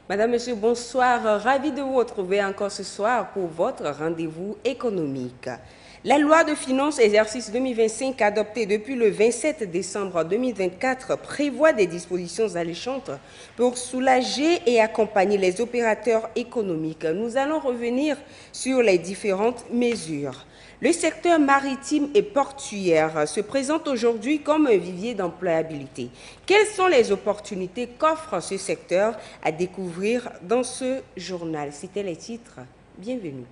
Madame, Monsieur, bonsoir. Ravi de vous retrouver encore ce soir pour votre rendez-vous économique. La loi de finances exercice 2025 adoptée depuis le 27 décembre 2024 prévoit des dispositions alléchantes pour soulager et accompagner les opérateurs économiques. Nous allons revenir sur les différentes mesures. Le secteur maritime et portuaire se présente aujourd'hui comme un vivier d'employabilité. Quelles sont les opportunités qu'offre ce secteur à découvrir dans ce journal? C'était les titres. Bienvenue.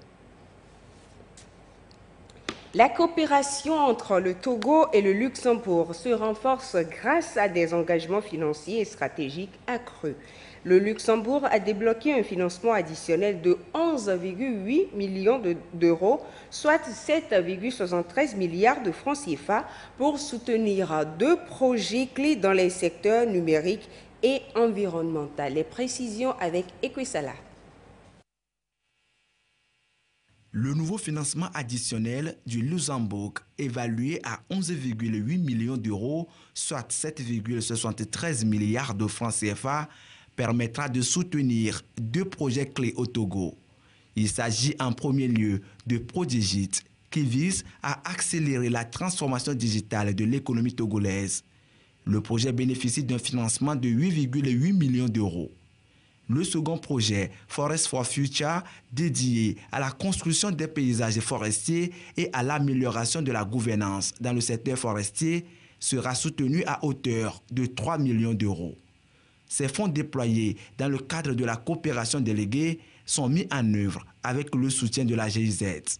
La coopération entre le Togo et le Luxembourg se renforce grâce à des engagements financiers et stratégiques accrus. Le Luxembourg a débloqué un financement additionnel de 11,8 millions d'euros, soit 7,73 milliards de francs CFA, pour soutenir 2 projets clés dans les secteurs numériques et environnementaux. Les précisions avec Equisala. Le nouveau financement additionnel du Luxembourg, évalué à 11,8 millions d'euros, soit 7,73 milliards de francs CFA, permettra de soutenir 2 projets clés au Togo. Il s'agit en premier lieu de Prodigit, qui vise à accélérer la transformation digitale de l'économie togolaise. Le projet bénéficie d'un financement de 8,8 millions d'euros. Le second projet, Forest for Future, dédié à la construction des paysages forestiers et à l'amélioration de la gouvernance dans le secteur forestier, sera soutenu à hauteur de 3 millions d'euros. Ces fonds déployés dans le cadre de la coopération déléguée sont mis en œuvre avec le soutien de la GIZ.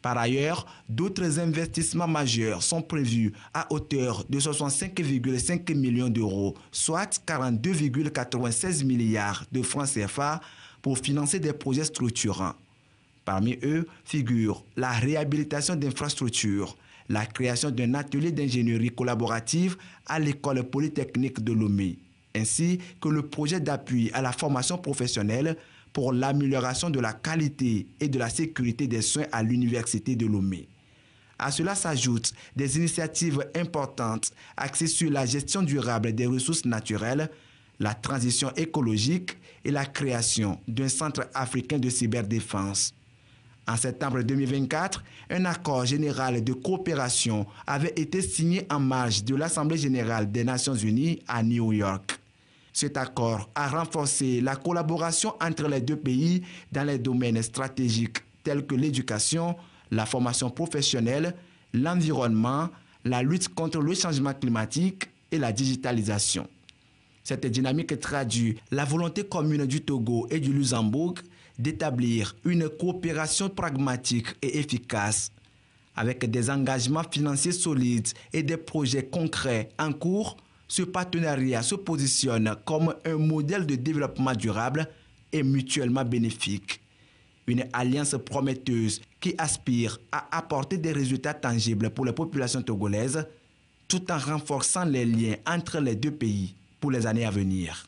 Par ailleurs, d'autres investissements majeurs sont prévus à hauteur de 65,5 millions d'euros, soit 42,96 milliards de francs CFA pour financer des projets structurants. Parmi eux figurent la réhabilitation d'infrastructures, la création d'un atelier d'ingénierie collaborative à l'école polytechnique de Lomé, ainsi que le projet d'appui à la formation professionnelle pour l'amélioration de la qualité et de la sécurité des soins à l'université de Lomé. À cela s'ajoutent des initiatives importantes axées sur la gestion durable des ressources naturelles, la transition écologique et la création d'un centre africain de cyberdéfense. En septembre 2024, un accord général de coopération avait été signé en marge de l'Assemblée générale des Nations unies à New York. Cet accord a renforcé la collaboration entre les 2 pays dans les domaines stratégiques tels que l'éducation, la formation professionnelle, l'environnement, la lutte contre le changement climatique et la digitalisation. Cette dynamique traduit la volonté commune du Togo et du Luxembourg d'établir une coopération pragmatique et efficace. Avec des engagements financiers solides et des projets concrets en cours, ce partenariat se positionne comme un modèle de développement durable et mutuellement bénéfique. Une alliance prometteuse qui aspire à apporter des résultats tangibles pour les populations togolaises, tout en renforçant les liens entre les 2 pays pour les années à venir.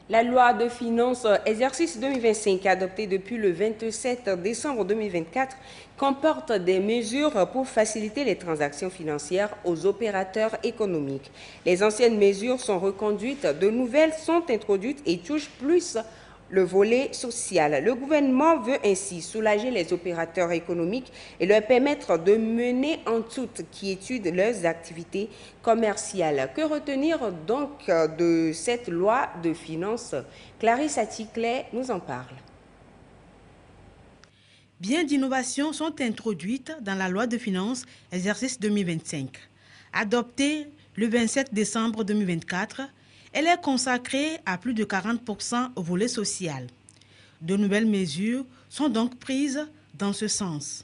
La loi de finances exercice 2025 adoptée depuis le 27 décembre 2024 comporte des mesures pour faciliter les transactions financières aux opérateurs économiques. Les anciennes mesures sont reconduites, de nouvelles sont introduites et touchent plus le volet social. Le gouvernement veut ainsi soulager les opérateurs économiques et leur permettre de mener en toute quiétude leurs activités commerciales. Que retenir donc de cette loi de finances? Clarisse Aticlet nous en parle. Bien d'innovations sont introduites dans la loi de finances exercice 2025. Adoptée le 27 décembre 2024, elle est consacrée à plus de 40% au volet social. De nouvelles mesures sont donc prises dans ce sens.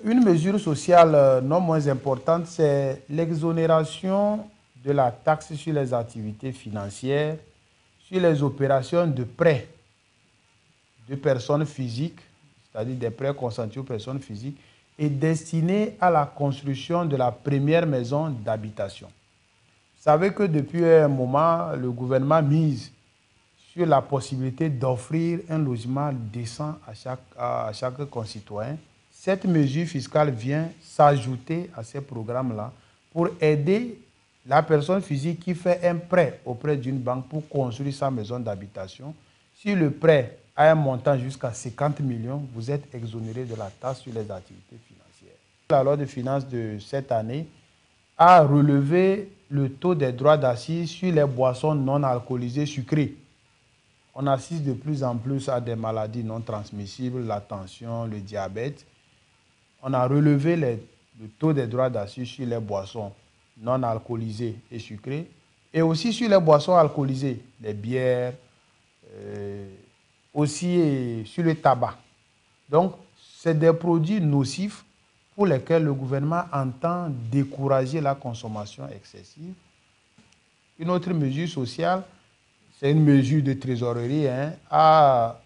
Une mesure sociale non moins importante, c'est l'exonération de la taxe sur les activités financières, sur les opérations de prêt de personnes physiques, c'est-à-dire des prêts consentis aux personnes physiques, et destinés à la construction de la première maison d'habitation. Vous savez que depuis un moment, le gouvernement mise sur la possibilité d'offrir un logement décent à chaque concitoyen. Cette mesure fiscale vient s'ajouter à ces programmes-là pour aider la personne physique qui fait un prêt auprès d'une banque pour construire sa maison d'habitation, si le prêt a un montant jusqu'à 50 millions, vous êtes exonéré de la taxe sur les activités financières. La loi de finances de cette année a relevé le taux des droits d'assises sur les boissons non alcoolisées sucrées. On assiste de plus en plus à des maladies non transmissibles, la tension, le diabète. On a relevé le taux des droits d'assises sur les boissons non alcoolisées et sucrées, et aussi sur les boissons alcoolisées, les bières, aussi sur le tabac. Donc, c'est des produits nocifs pour lesquels le gouvernement entend décourager la consommation excessive. Une autre mesure sociale, c'est une mesure de trésorerie, a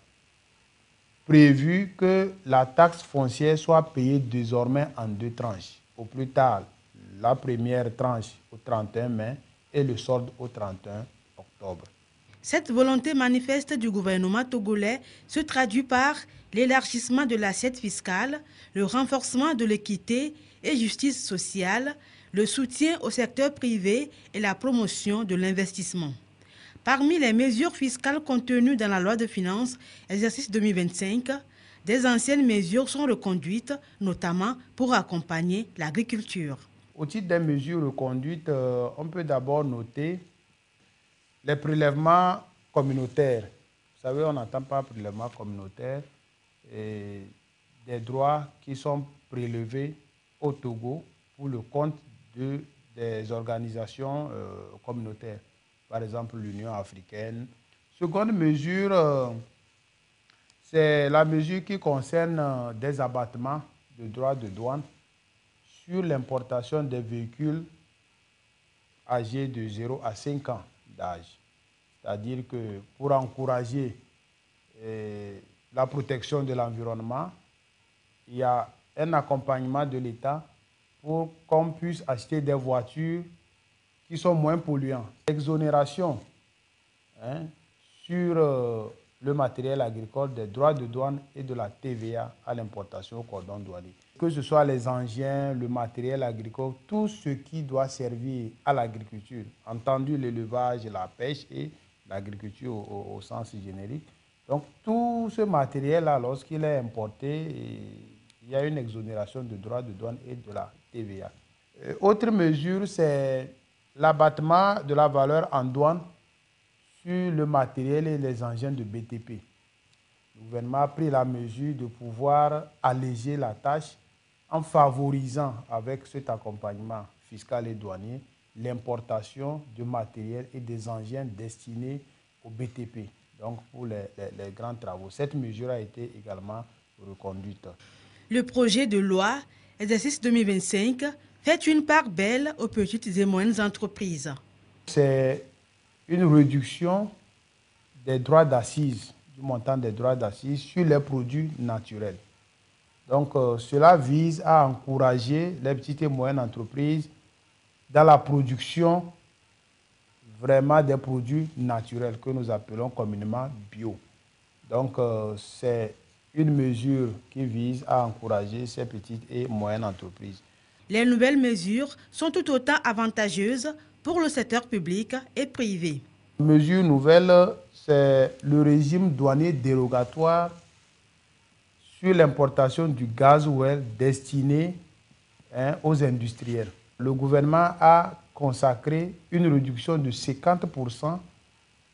prévu que la taxe foncière soit payée désormais en 2 tranches. Au plus tard, la première tranche au 31 mai et le solde au 31 octobre. Cette volonté manifeste du gouvernement togolais se traduit par l'élargissement de l'assiette fiscale, le renforcement de l'équité et justice sociale, le soutien au secteur privé et la promotion de l'investissement. Parmi les mesures fiscales contenues dans la loi de finances exercice 2025, des anciennes mesures sont reconduites, notamment pour accompagner l'agriculture. Au titre des mesures reconduites, on peut d'abord noter les prélèvements communautaires. Vous savez, on n'entend pas prélèvement communautaire et des droits qui sont prélevés au Togo pour le compte des organisations communautaires. Par exemple, l'Union africaine. Seconde mesure, c'est la mesure qui concerne des abattements de droits de douane sur l'importation des véhicules âgés de 0 à 5 ans d'âge. C'est-à-dire que pour encourager la protection de l'environnement, il y a un accompagnement de l'État pour qu'on puisse acheter des voitures qui sont moins polluantes. Exonération sur le matériel agricole, des droits de douane et de la TVA à l'importation au cordon douanier. Que ce soit les engins, le matériel agricole, tout ce qui doit servir à l'agriculture, entendu l'élevage, la pêche et l'agriculture au sens générique. Donc tout ce matériel-là, lorsqu'il est importé, il y a une exonération de droits de douane et de la TVA. Autre mesure, c'est l'abattement de la valeur en douane sur le matériel et les engins de BTP. Le gouvernement a pris la mesure de pouvoir alléger la tâche en favorisant avec cet accompagnement fiscal et douanier l'importation de matériel et des engins destinés au BTP, donc pour les grands travaux. Cette mesure a été également reconduite. Le projet de loi exercice 2025 fait une part belle aux petites et moyennes entreprises. C'est une réduction des droits d'assises, du montant des droits d'assises sur les produits naturels. Donc, cela vise à encourager les petites et moyennes entreprises dans la production vraiment des produits naturels que nous appelons communément bio. Donc, c'est une mesure qui vise à encourager ces petites et moyennes entreprises. Les nouvelles mesures sont tout autant avantageuses pour le secteur public et privé. Mesure nouvelle, c'est le régime douanier dérogatoire sur l'importation du gasoil destiné aux industriels. Le gouvernement a consacré une réduction de 50%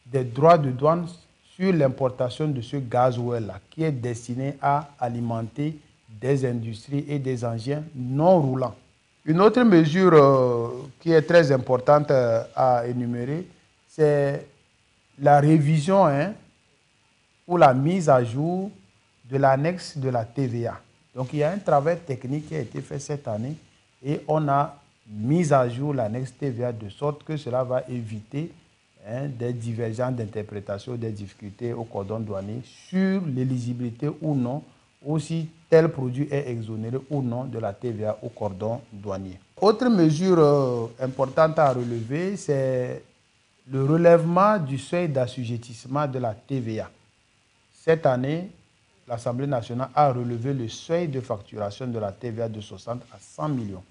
des droits de douane sur l'importation de ce gasoil-là, qui est destiné à alimenter des industries et des engins non roulants. Une autre mesure qui est très importante à énumérer, c'est la révision ou la mise à jour de l'annexe de la TVA. Donc, il y a un travail technique qui a été fait cette année et on a mis à jour l'annexe TVA de sorte que cela va éviter des divergences d'interprétation, des difficultés au cordon douanier sur l'éligibilité ou non, ou si tel produit est exonéré ou non de la TVA au cordon douanier. Autre mesure importante à relever, c'est le relèvement du seuil d'assujettissement de la TVA. Cette année, l'Assemblée nationale a relevé le seuil de facturation de la TVA de 60 à 100 millions.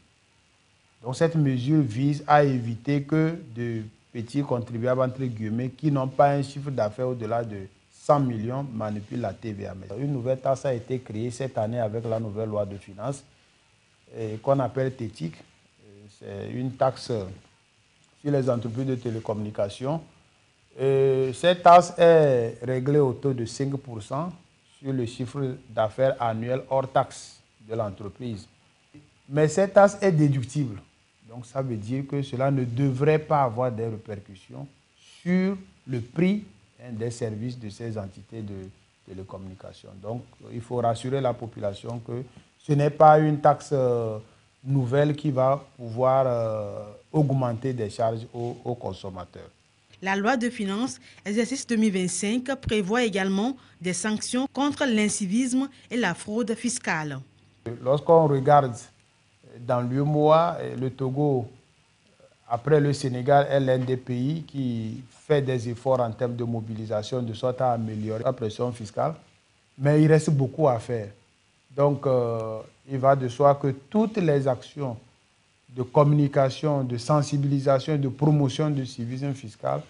Donc cette mesure vise à éviter que de petits contribuables, entre guillemets, qui n'ont pas un chiffre d'affaires au-delà de 100 millions, manipulent la TVA. Une nouvelle taxe a été créée cette année avec la nouvelle loi de finances qu'on appelle TETIC. C'est une taxe sur les entreprises de télécommunications. Cette taxe est réglée au taux de 5% sur le chiffre d'affaires annuel hors taxe de l'entreprise. Mais cette taxe est déductible. Donc ça veut dire que cela ne devrait pas avoir des répercussions sur le prix des services de ces entités de télécommunications. Donc il faut rassurer la population que ce n'est pas une taxe nouvelle qui va pouvoir augmenter des charges aux consommateurs. La loi de finances exercice 2025 prévoit également des sanctions contre l'incivisme et la fraude fiscale. Lorsqu'on regarde dans l'UEMOA, le Togo, après le Sénégal, est l'un des pays qui fait des efforts en termes de mobilisation de sorte à améliorer la pression fiscale. Mais il reste beaucoup à faire. Donc, il va de soi que toutes les actions de communication, de sensibilisation et de promotion du civisme fiscal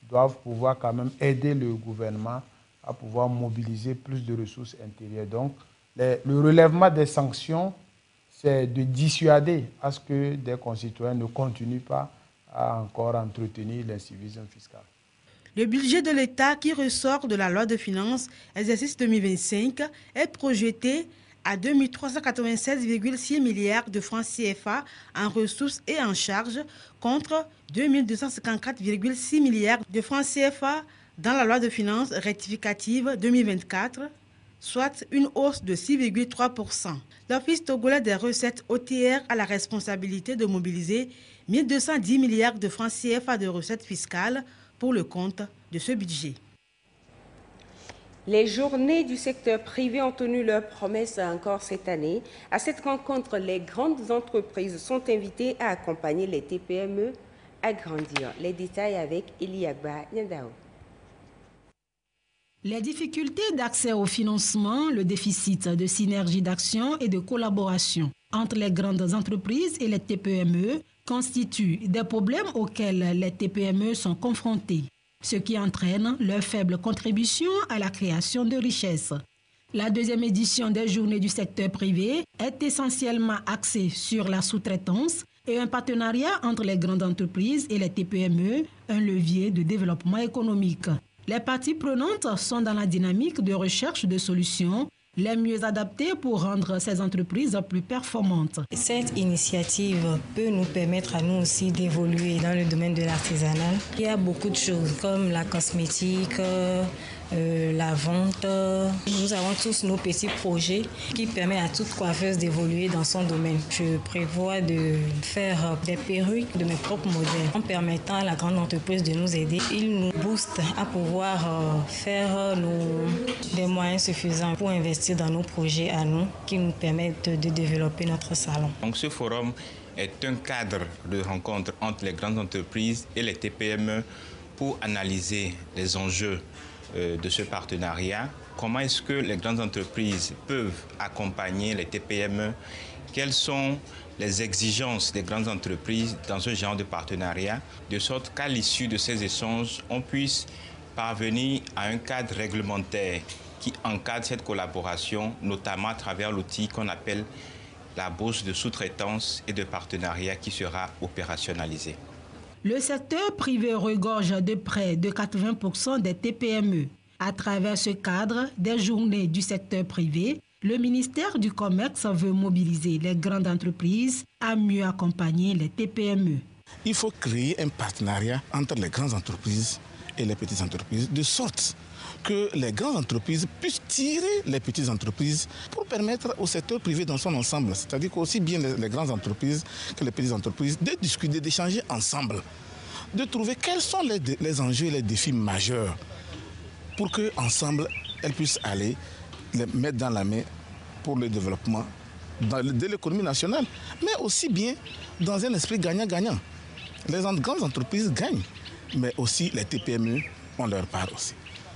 doivent pouvoir quand même aider le gouvernement à pouvoir mobiliser plus de ressources intérieures. Donc, le relèvement des sanctions, c'est de dissuader à ce que des concitoyens ne continuent pas à encore entretenir l'incivisme fiscal. Le budget de l'État qui ressort de la loi de finances exercice 2025 est projeté à 2 396,6 milliards de francs CFA en ressources et en charges contre 2 254,6 milliards de francs CFA dans la loi de finances rectificative 2024, soit une hausse de 6,3%. L'Office togolais des recettes OTR a la responsabilité de mobiliser 1 210 milliards de francs CFA de recettes fiscales pour le compte de ce budget. Les journées du secteur privé ont tenu leurs promesses encore cette année. À cette rencontre, les grandes entreprises sont invitées à accompagner les TPME à grandir. Les détails avec Eliagba Nyandao. Les difficultés d'accès au financement, le déficit de synergie d'action et de collaboration entre les grandes entreprises et les TPME constituent des problèmes auxquels les TPME sont confrontés, ce qui entraîne leur faible contribution à la création de richesses. La deuxième édition des journées du secteur privé est essentiellement axée sur la sous-traitance et un partenariat entre les grandes entreprises et les TPME, un levier de développement économique. Les parties prenantes sont dans la dynamique de recherche de solutions les mieux adaptées pour rendre ces entreprises plus performantes. Cette initiative peut nous permettre à nous aussi d'évoluer dans le domaine de l'artisanal. Il y a beaucoup de choses comme la cosmétique, la vente. Nous avons tous nos petits projets qui permettent à toute coiffeuse d'évoluer dans son domaine. Je prévois de faire des perruques de mes propres modèles en permettant à la grande entreprise de nous aider. Il nous booste à pouvoir faire des moyens suffisants pour investir dans nos projets à nous qui nous permettent de développer notre salon. Donc ce forum est un cadre de rencontre entre les grandes entreprises et les TPME pour analyser les enjeux de ce partenariat. Comment est-ce que les grandes entreprises peuvent accompagner les TPME? Quelles sont les exigences des grandes entreprises dans ce genre de partenariat, de sorte qu'à l'issue de ces échanges, on puisse parvenir à un cadre réglementaire qui encadre cette collaboration, notamment à travers l'outil qu'on appelle la bourse de sous-traitance et de partenariat qui sera opérationnalisée. Le secteur privé regorge de près de 80% des TPME. À travers ce cadre des journées du secteur privé, le ministère du Commerce veut mobiliser les grandes entreprises à mieux accompagner les TPME. Il faut créer un partenariat entre les grandes entreprises et les petites entreprises, de sorte que les grandes entreprises puissent tirer les petites entreprises pour permettre au secteur privé dans son ensemble, c'est-à-dire qu'aussi bien les grandes entreprises que les petites entreprises, de discuter, d'échanger ensemble, de trouver quels sont les enjeux et les défis majeurs pour qu'ensemble, elles puissent aller les mettre dans la main pour le développement de l'économie nationale, mais aussi bien dans un esprit gagnant-gagnant. Les grandes entreprises gagnent, mais aussi les TPME ont leur part aussi.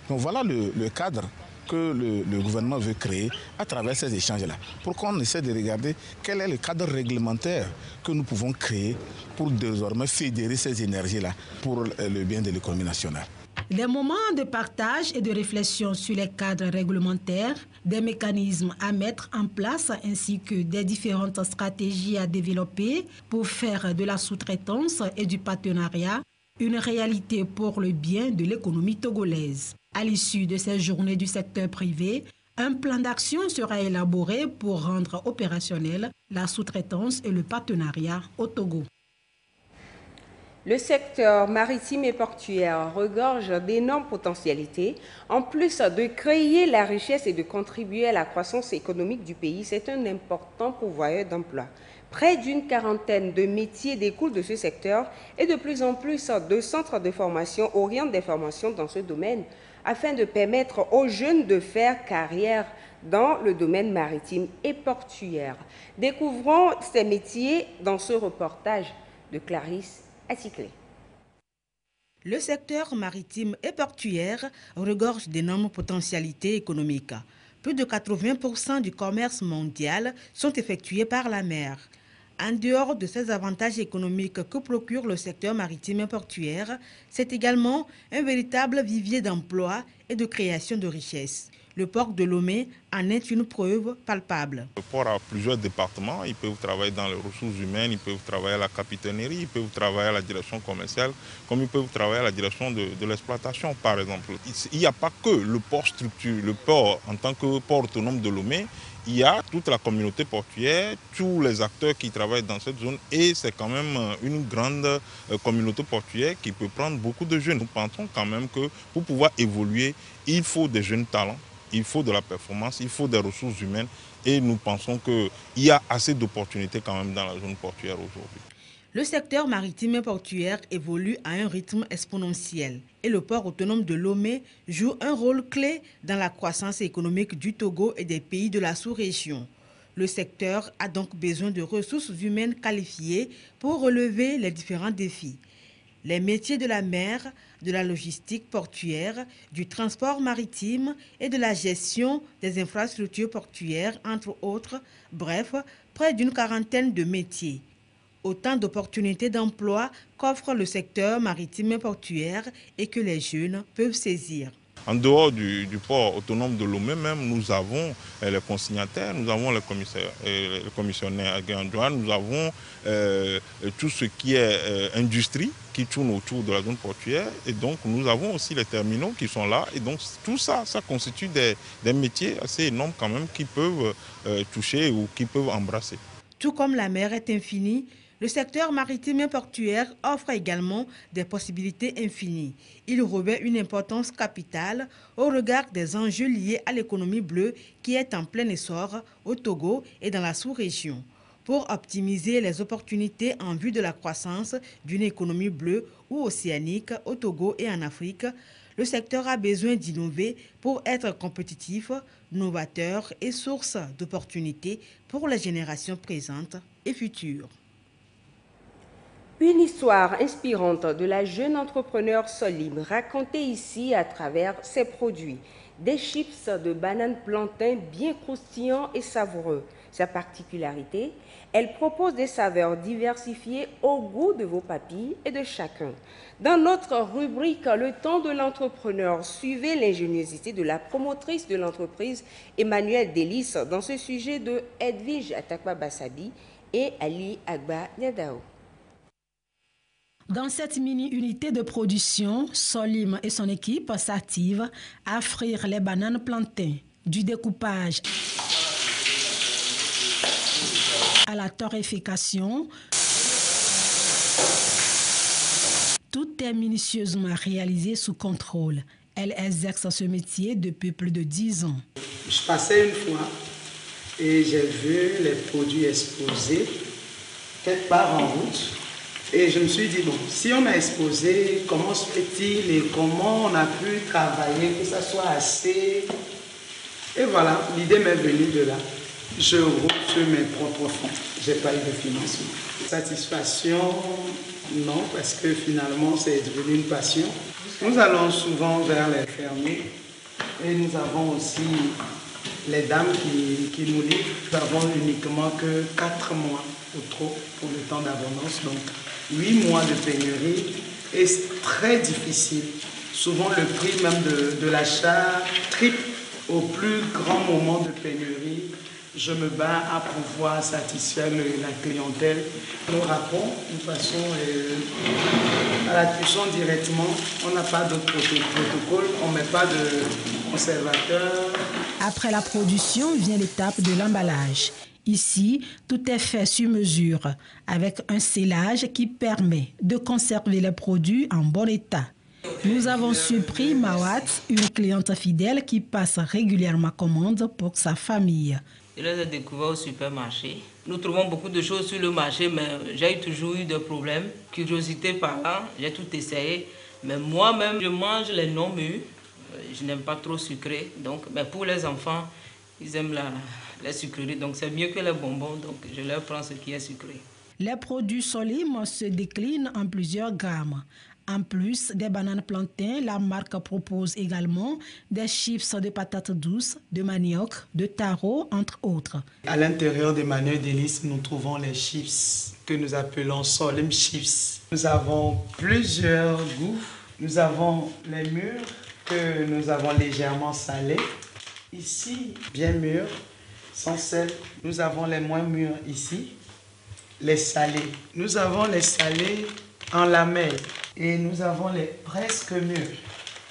Donc voilà le cadre que le gouvernement veut créer à travers ces échanges-là. Pour qu'on essaie de regarder quel est le cadre réglementaire que nous pouvons créer pour désormais fédérer ces énergies-là pour le bien de l'économie nationale. Des moments de partage et de réflexion sur les cadres réglementaires, des mécanismes à mettre en place ainsi que des différentes stratégies à développer pour faire de la sous-traitance et du partenariat une réalité pour le bien de l'économie togolaise. À l'issue de ces journées du secteur privé, un plan d'action sera élaboré pour rendre opérationnel la sous-traitance et le partenariat au Togo. Le secteur maritime et portuaire regorge d'énormes potentialités. En plus de créer la richesse et de contribuer à la croissance économique du pays, c'est un important pourvoyeur d'emplois. Près d'une quarantaine de métiers découlent de ce secteur et de plus en plus de centres de formation orientent des formations dans ce domaine afin de permettre aux jeunes de faire carrière dans le domaine maritime et portuaire. Découvrons ces métiers dans ce reportage de Clarisse Atticlé. Le secteur maritime et portuaire regorge d'énormes potentialités économiques. Plus de 80% du commerce mondial sont effectués par la mer. En dehors de ces avantages économiques que procure le secteur maritime et portuaire, c'est également un véritable vivier d'emplois et de création de richesses. Le port de Lomé en est une preuve palpable. Le port a plusieurs départements. Ils peuvent travailler dans les ressources humaines, ils peuvent travailler à la capitainerie, ils peuvent travailler à la direction commerciale, comme ils peuvent travailler à la direction de l'exploitation, par exemple. Il n'y a pas que le port structure, le port en tant que port autonome de Lomé. Il y a toute la communauté portuaire, tous les acteurs qui travaillent dans cette zone et c'est quand même une grande communauté portuaire qui peut prendre beaucoup de jeunes. Nous pensons quand même que pour pouvoir évoluer, il faut des jeunes talents, il faut de la performance, il faut des ressources humaines et nous pensons qu'il y a assez d'opportunités quand même dans la zone portuaire aujourd'hui. Le secteur maritime et portuaire évolue à un rythme exponentiel et le port autonome de Lomé joue un rôle clé dans la croissance économique du Togo et des pays de la sous-région. Le secteur a donc besoin de ressources humaines qualifiées pour relever les différents défis. Les métiers de la mer, de la logistique portuaire, du transport maritime et de la gestion des infrastructures portuaires, entre autres, bref, près d'une quarantaine de métiers. Autant d'opportunités d'emploi qu'offre le secteur maritime et portuaire et que les jeunes peuvent saisir. En dehors du port autonome de Lomé même, nous avons les consignataires, nous avons les commissionnaires agréants, nous avons tout ce qui est industrie qui tourne autour de la zone portuaire et donc nous avons aussi les terminaux qui sont là et donc tout ça, ça constitue des métiers assez énormes quand même qui peuvent toucher ou qui peuvent embrasser. Tout comme la mer est infinie, le secteur maritime et portuaire offre également des possibilités infinies. Il revêt une importance capitale au regard des enjeux liés à l'économie bleue qui est en plein essor au Togo et dans la sous-région. Pour optimiser les opportunités en vue de la croissance d'une économie bleue ou océanique au Togo et en Afrique, le secteur a besoin d'innover pour être compétitif, novateur et source d'opportunités pour les générations présentes et futures. Une histoire inspirante de la jeune entrepreneur Solim, racontée ici à travers ses produits. Des chips de bananes plantain bien croustillants et savoureux. Sa particularité, elle propose des saveurs diversifiées au goût de vos papilles et de chacun. Dans notre rubrique Le temps de l'entrepreneur, suivez l'ingéniosité de la promotrice de l'entreprise Emmanuelle Délice dans ce sujet de Edwige Atakba Bassabi et Ali Agba Niadao. Dans cette mini-unité de production, Solim et son équipe s'activent à frire les bananes plantain, du découpage à la torréfaction. Tout est minutieusement réalisé sous contrôle. Elle exerce ce métier depuis plus de 10 ans. Je passais une fois et j'ai vu les produits exposés quelque part en route. Et je me suis dit, bon, si on a exposé, comment se fait-il et comment on a pu travailler, que ça soit assez... Et voilà, l'idée m'est venue de là. Je roule sur mes propres fonds. Je n'ai pas eu de financement. Satisfaction, non, parce que finalement, c'est devenu une passion. Nous allons souvent vers les fermiers Et nous avons aussi les dames qui nous livrent. Nous n'avons uniquement que 4 mois ou trop pour le temps d'abondance, donc 8 mois de pénurie. Et c'est très difficile. Souvent le prix même de l'achat triple au plus grand moment de pénurie. Je me bats à pouvoir satisfaire la clientèle. Nous rappons, nous passons à la cuisson directement. On n'a pas d'autre protocole, on ne met pas de conservateur. Après la production vient l'étape de l'emballage. Ici, tout est fait sur mesure, avec un scellage qui permet de conserver les produits en bon état. Nous avons surpris Mawat, une cliente fidèle qui passe régulièrement commande pour sa famille. Je les ai découverts au supermarché. Nous trouvons beaucoup de choses sur le marché, mais j'ai toujours eu des problèmes. Curiosité par là, j'ai tout essayé. Mais moi-même, je mange les non-mûrs. Je n'aime pas trop sucré. Donc, mais pour les enfants, ils aiment les sucreries. Donc, c'est mieux que les bonbons. Donc, je leur prends ce qui est sucré. Les produits Solim se déclinent en plusieurs gammes. En plus des bananes plantains, la marque propose également des chips de patates douces, de manioc, de taro, entre autres. À l'intérieur des manioc délices, nous trouvons les chips que nous appelons Solim Chips. Nous avons plusieurs goûts. Nous avons les mûrs que nous avons légèrement salés. Ici, bien mûrs, sans sel. Nous avons les moins mûrs ici, les salés. Nous avons les salés en lamelles. Et nous avons les presque mûrs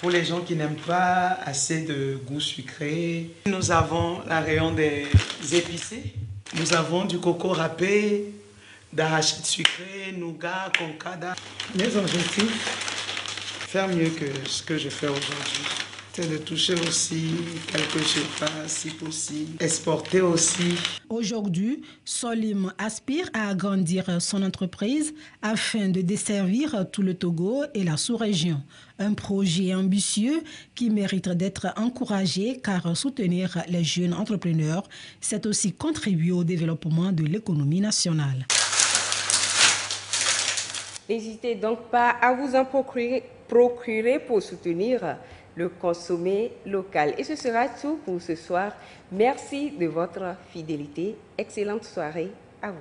pour les gens qui n'aiment pas assez de goût sucré. Nous avons la rayon des épicés. Nous avons du coco râpé, d'arachide sucré, nougat, concada. Mes objectifs, faire mieux que ce que je fais aujourd'hui. C'est de toucher aussi quelques surfaces si possible, exporter aussi. Aujourd'hui, Solim aspire à agrandir son entreprise afin de desservir tout le Togo et la sous-région. Un projet ambitieux qui mérite d'être encouragé car soutenir les jeunes entrepreneurs, c'est aussi contribuer au développement de l'économie nationale. N'hésitez donc pas à vous en procurer pour soutenir le consommer local. Et ce sera tout pour ce soir. Merci de votre fidélité. Excellente soirée à vous.